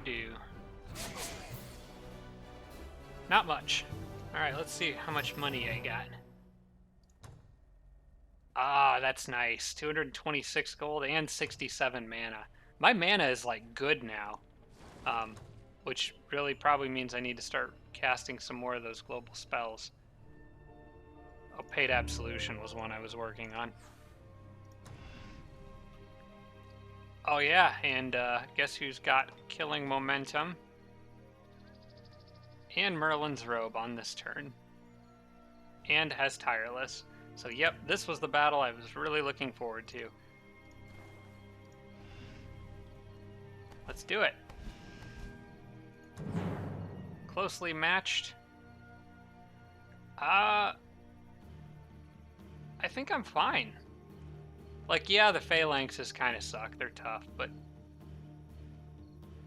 Do not much. All right, let's see how much money I got. Ah, that's nice. 226 gold and 67 mana. My mana is like good now, which really probably means I need to start casting some more of those global spells. Oh, Paid Absolution was one I was working on. Oh yeah, and guess who's got killing momentum? And Merlin's Robe on this turn. And has Tireless. So yep, this was the battle I was really looking forward to. Let's do it. Closely matched. I think I'm fine. Like, yeah, the phalanxes kind of suck. They're tough, but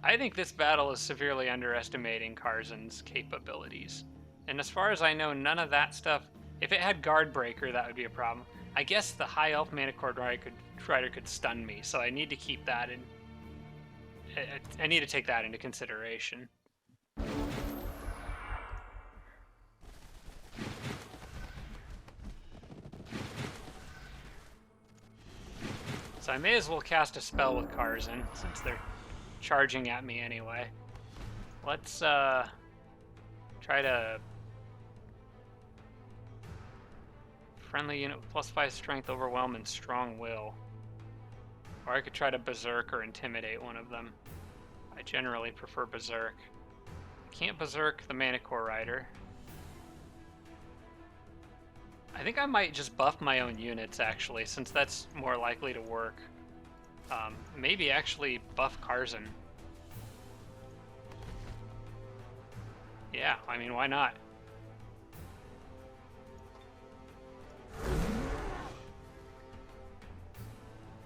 I think this battle is severely underestimating Carson's capabilities. And as far as I know, none of that stuff... If it had Guard Breaker, that would be a problem. I guess the High Elf Manicord Rider could stun me, so I need to keep that in... I need to take that into consideration. So I may as well cast a spell with Carson, since they're charging at me anyway. Let's try to... Friendly unit with +5 strength, overwhelm, and strong will. Or I could try to berserk or intimidate one of them. I generally prefer berserk. I can't berserk the Manicore Rider. I think I might just buff my own units, actually, since that's more likely to work. Maybe actually buff Carson. Yeah, I mean, why not?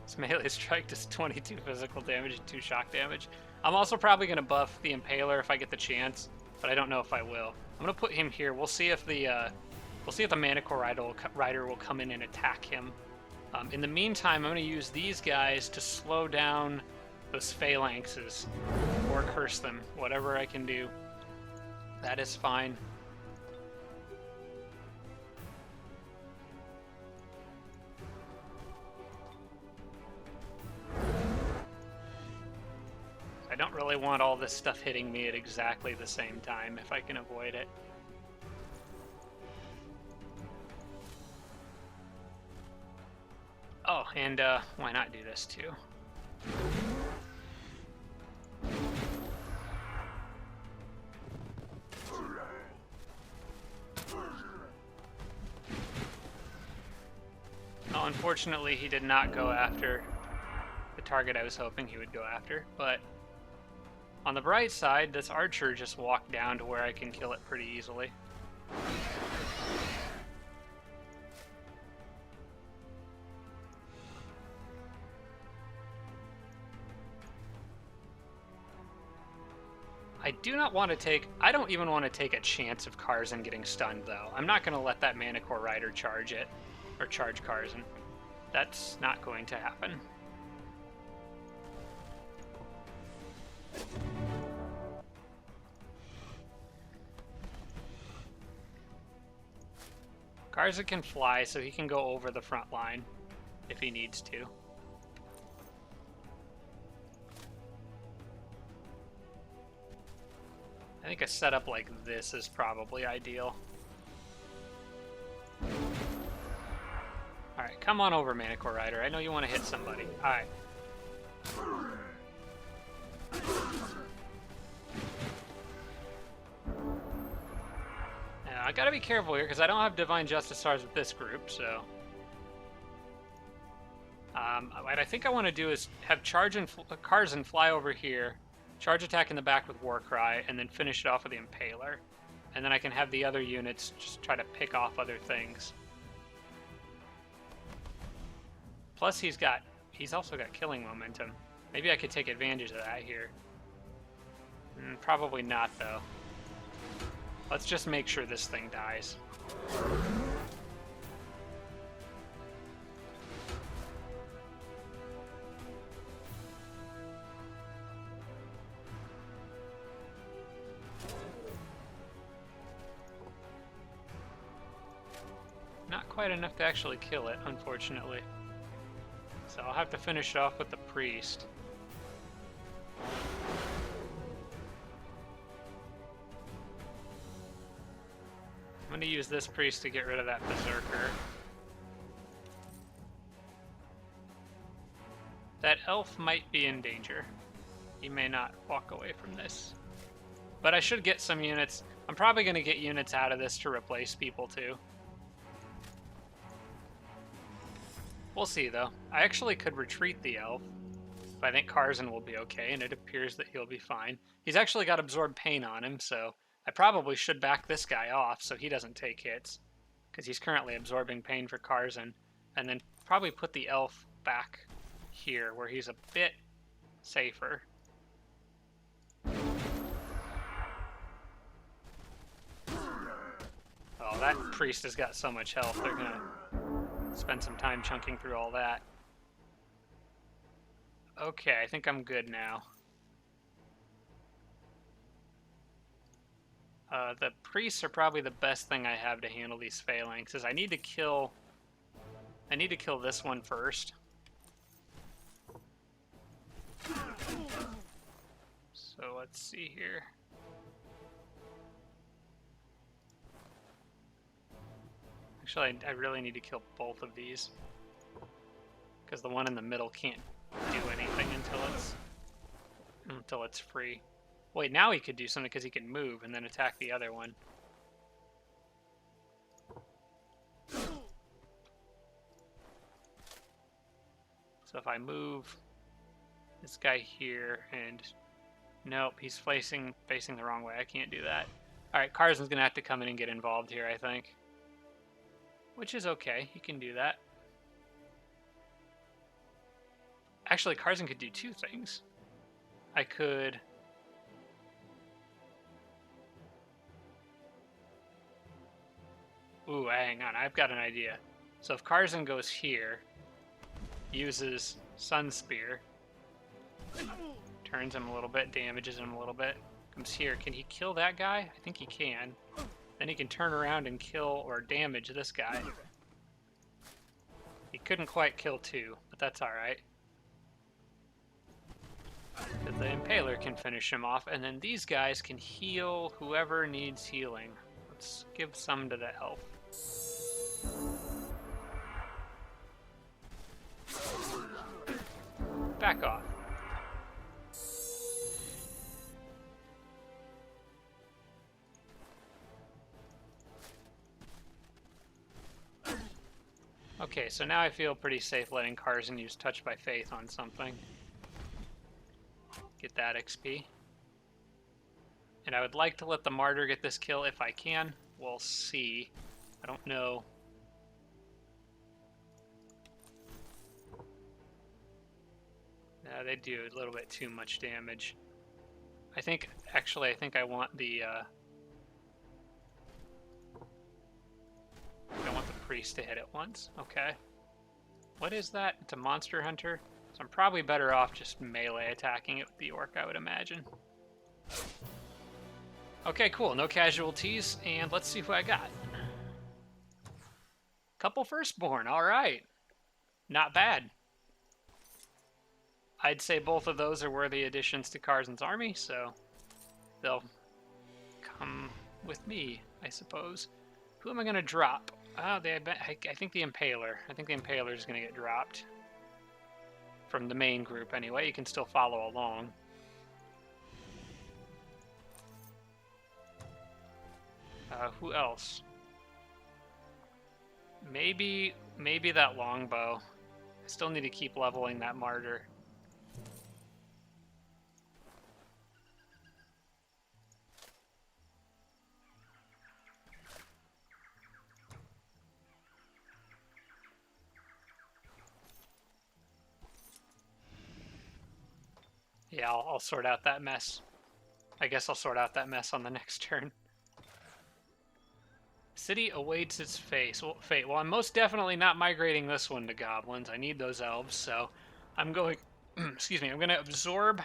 This melee strike does 22 physical damage and 2 shock damage. I'm also probably going to buff the Impaler if I get the chance, but I don't know if I will. I'm going to put him here. We'll see if the Manicore Rider will come in and attack him. In the meantime, I'm going to use these guys to slow down those phalanxes or curse them. Whatever I can do, that is fine. I don't really want all this stuff hitting me at exactly the same time if I can avoid it. Oh, and why not do this too? Oh, unfortunately, he did not go after the target I was hoping he would go after, but on the bright side, this archer just walked down to where I can kill it pretty easily. I do not want to take... I don't even want to take a chance of Carson getting stunned, though. I'm not going to let that Manicore Rider charge it, or charge Carson. That's not going to happen. Carson can fly, so he can go over the front line if he needs to. I think a setup like this is probably ideal. Alright, come on over, Manicore Rider. I know you want to hit somebody. Alright. Now, I gotta be careful here, because I don't have Divine Justice Stars with this group, so... what I think I want to do is have Carson fly over here, charge attack in the back with Warcry, and then finish it off with the Impaler. And then I can have the other units just try to pick off other things. Plus he's also got killing momentum. Maybe I could take advantage of that here. Probably not, though. Let's just make sure this thing dies. Not quite enough to actually kill it, unfortunately. So I'll have to finish it off with the priest. going to use this priest to get rid of that berserker. That elf might be in danger. He may not walk away from this. But I should get some units. I'm probably going to get units out of this to replace people too. We'll see though. I actually could retreat the elf. But I think Carson will be okay, and it appears that he'll be fine. He's actually got Absorb Pain on him, so I probably should back this guy off so he doesn't take hits. Because he's currently absorbing pain for Carson. And then probably put the elf back here where he's a bit safer. Oh, that priest has got so much health. They're going to spend some time chunking through all that. Okay, I think I'm good now. The priests are probably the best thing I have to handle these phalanxes. I need to kill this one first. So let's see here. Actually, I really need to kill both of these. Because the one in the middle can't do anything until it's free. Wait, now he could do something because he can move and then attack the other one. So if I move this guy here and nope, he's facing the wrong way. I can't do that. All right, Carson's gonna have to come in and get involved here, I think. Which is okay. He can do that. Actually, Carson could do two things. I could... Ooh, hang on. I've got an idea. So if Carson goes here, uses Sun Spear, turns him a little bit, damages him a little bit, comes here. Can he kill that guy? I think he can. Then he can turn around and kill or damage this guy. He couldn't quite kill two, but that's alright. Because the Impaler can finish him off, and then these guys can heal whoever needs healing. Let's give some to the elf. Back off. Okay, so now I feel pretty safe letting Carson use Touch by Faith on something. Get that XP. And I would like to let the Martyr get this kill if I can. We'll see. I don't know. They do a little bit too much damage. I think I want the priest to hit it once. Okay. What is that? It's a monster hunter. So I'm probably better off just melee attacking it with the orc, I would imagine. Okay, cool. No casualties, and let's see who I got. Couple firstborn. All right. Not bad. I'd say both of those are worthy additions to Carson's army, so they'll come with me, I suppose. Who am I going to drop? Oh, I think the Impaler. I think the Impaler is going to get dropped. From the main group, anyway. You can still follow along. Who else? Maybe that longbow. I still need to keep leveling that martyr. Yeah, I'll sort out that mess. I guess I'll sort out that mess on the next turn. City awaits its fate. Well, I'm most definitely not migrating this one to goblins. I need those elves, so I'm going... excuse me, I'm going to absorb,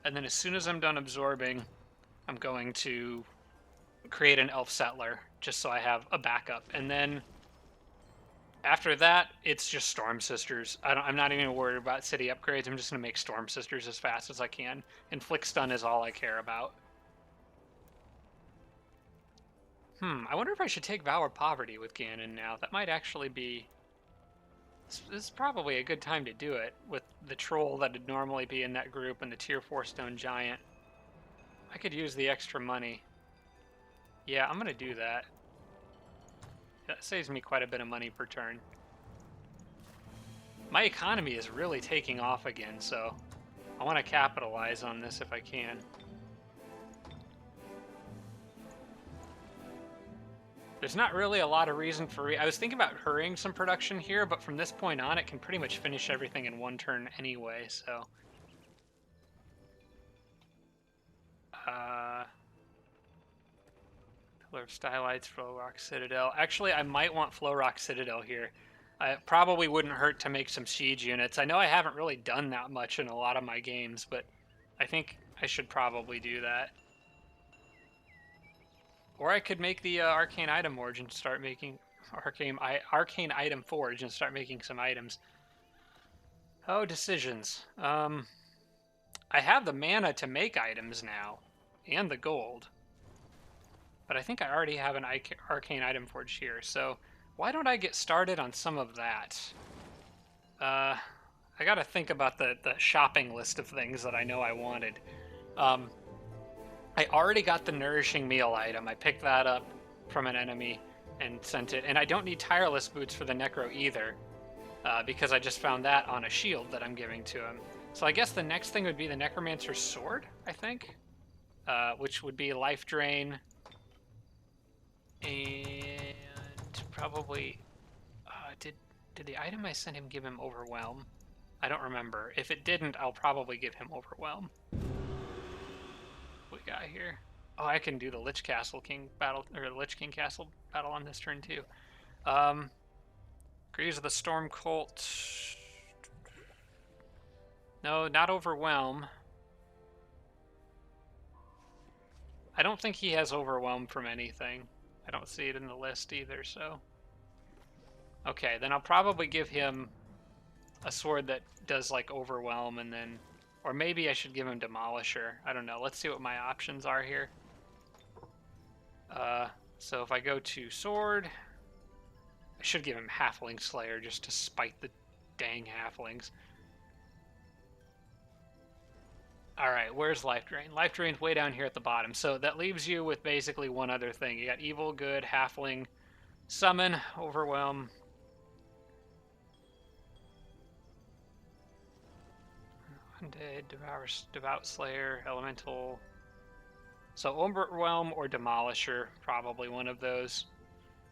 and then as soon as I'm done absorbing, I'm going to create an elf settler, just so I have a backup. And then after that, it's just Storm Sisters. I'm not even worried about city upgrades. I'm just going to make Storm Sisters as fast as I can. Inflict stun is all I care about. I wonder if I should take Vow of Poverty with Ganon now. That might actually be... This is probably a good time to do it, with the troll that would normally be in that group and the tier 4 stone giant. I could use the extra money. Yeah, I'm going to do that. That saves me quite a bit of money per turn. My economy is really taking off again, so I want to capitalize on this if I can. There's not really a lot of reason for... I was thinking about hurrying some production here, but from this point on, it can pretty much finish everything in one turn anyway, so... Pillar of Stylites, Flow Rock Citadel. Actually, I might want Flow Rock Citadel here. It probably wouldn't hurt to make some siege units. I know I haven't really done that much in a lot of my games, but I think I should probably do that. Or I could make the Arcane Item Forge and start making... Arcane Item Forge and start making some items. Oh, decisions. I have the mana to make items now, and the gold. But I think I already have an Arcane Item Forge here, so why don't I get started on some of that? I gotta think about the shopping list of things that I know I wanted. I already got the Nourishing Meal item. I picked that up from an enemy and sent it. And I don't need Tireless Boots for the Necro either, because I just found that on a shield that I'm giving to him. So I guess the next thing would be the Necromancer's Sword, I think, which would be Life Drain. And probably, did the item I sent him give him Overwhelm? I don't remember. If it didn't, I'll probably give him Overwhelm. What we got here? Oh, I can do the Lich Castle King battle, or the Lich King Castle battle on this turn too. Greaves of the Storm Cult. No, not Overwhelm. I don't think he has Overwhelm from anything. I don't see it in the list either, so... Okay, then I'll probably give him a sword that does, like, Overwhelm, and then... Or maybe I should give him Demolisher. I don't know. Let's see what my options are here. So if I go to Sword... I should give him Halfling Slayer just to spite the dang Halflings. Alright, where's Life Drain? Life Drain's way down here at the bottom. So that leaves you with basically one other thing. You got Evil, Good, Halfling, Summon, Overwhelm. Undead, Devout Slayer, Elemental. So Overwhelm or Demolisher, probably one of those.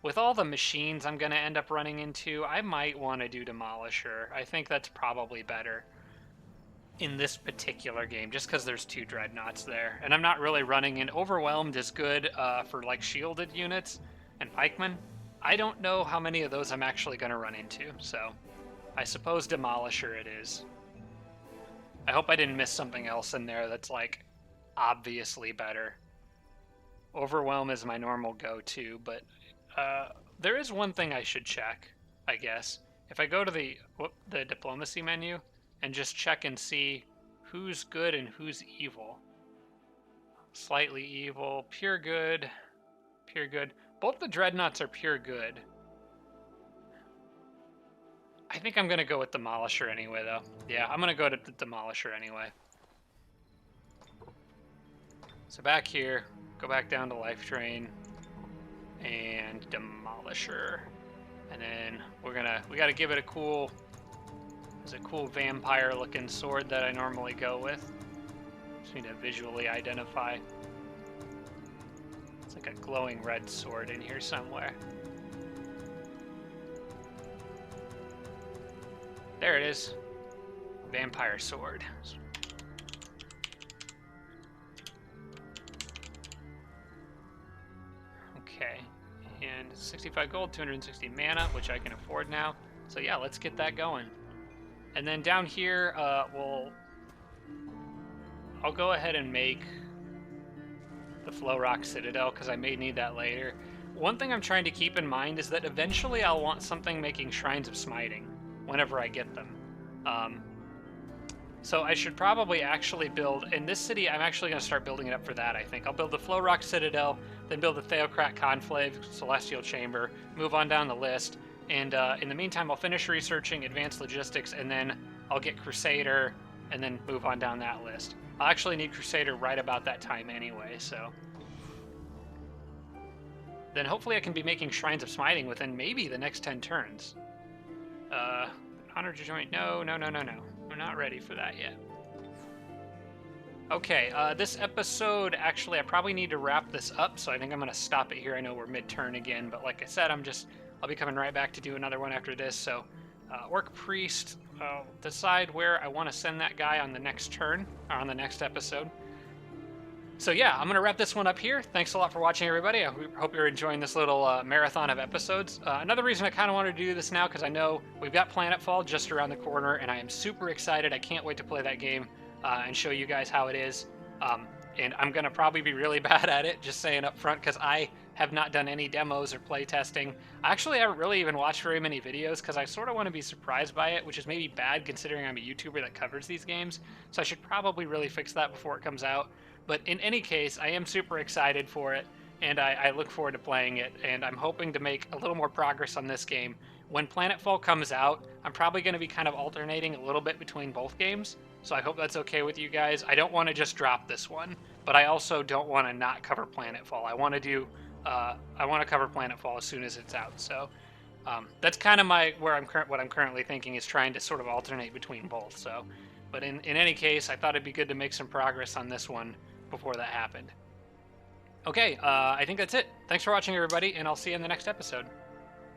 With all the machines I'm going to end up running into, I might want to do Demolisher. I think that's probably better in this particular game, just because there's 2 Dreadnoughts there. And I'm not really running in... Overwhelmed is good for, like, shielded units and pikemen. I don't know how many of those I'm actually going to run into, so I suppose Demolisher it is. I hope I didn't miss something else in there that's, like, obviously better. Overwhelm is my normal go-to, but there is one thing I should check, I guess. If I go to the Diplomacy menu and just check and see who's good and who's evil. Slightly evil, pure good, pure good. Both the Dreadnoughts are pure good. I think I'm going to go with Demolisher anyway, though. Yeah, I'm going to go to the Demolisher anyway. So back here, go back down to Life Drain and Demolisher. And then we got to give it a cool vampire looking sword that I normally go with. Just need to visually identify. It's like a glowing red sword in here somewhere. There it is. Vampire sword. Okay. And 65 gold, 260 mana, which I can afford now. So yeah, let's get that going. And then down here, I'll go ahead and make the Flow Rock Citadel, because I may need that later. One thing I'm trying to keep in mind is that eventually I'll want something making Shrines of Smiting whenever I get them. So I should probably actually build, in this city, I'm actually going to start building it up for that, I think. I'll build the Flow Rock Citadel, then build the Theocrat Conclave, Celestial Chamber, move on down the list, and in the meantime, I'll finish researching Advanced Logistics, and then I'll get Crusader, and then move on down that list. I'll actually need Crusader right about that time anyway, so... Then hopefully I can be making Shrines of Smiting within maybe the next 10 turns. Honor to join... No. We're not ready for that yet. Okay, this episode, actually, I probably need to wrap this up, so I think I'm going to stop it here. I know we're mid-turn again, but like I said, I'll be coming right back to do another one after this, so... Orc Priest, I'll decide where I want to send that guy on the next turn, or on the next episode. So yeah, I'm going to wrap this one up here. Thanks a lot for watching, everybody. I hope you're enjoying this little marathon of episodes. Another reason I kind of wanted to do this now, because I know we've got Planetfall just around the corner, and I am super excited. I can't wait to play that game and show you guys how it is. And I'm going to probably be really bad at it, just saying up front, because I have not done any demos or play testing. I actually haven't really even watched very many videos, because I sort of want to be surprised by it, which is maybe bad considering I'm a YouTuber that covers these games. So I should probably really fix that before it comes out. But in any case, I am super excited for it, and I look forward to playing it, and I'm hoping to make a little more progress on this game. When Planetfall comes out, I'm probably going to be kind of alternating a little bit between both games, so I hope that's okay with you guys. I don't want to just drop this one, but I also don't want to not cover Planetfall. I want to cover Planetfall as soon as it's out, so that's kind of what I'm currently thinking, is trying to sort of alternate between both. So, but in any case, I thought it'd be good to make some progress on this one before that happened. Okay, I think that's it. Thanks for watching, everybody, and I'll see you in the next episode.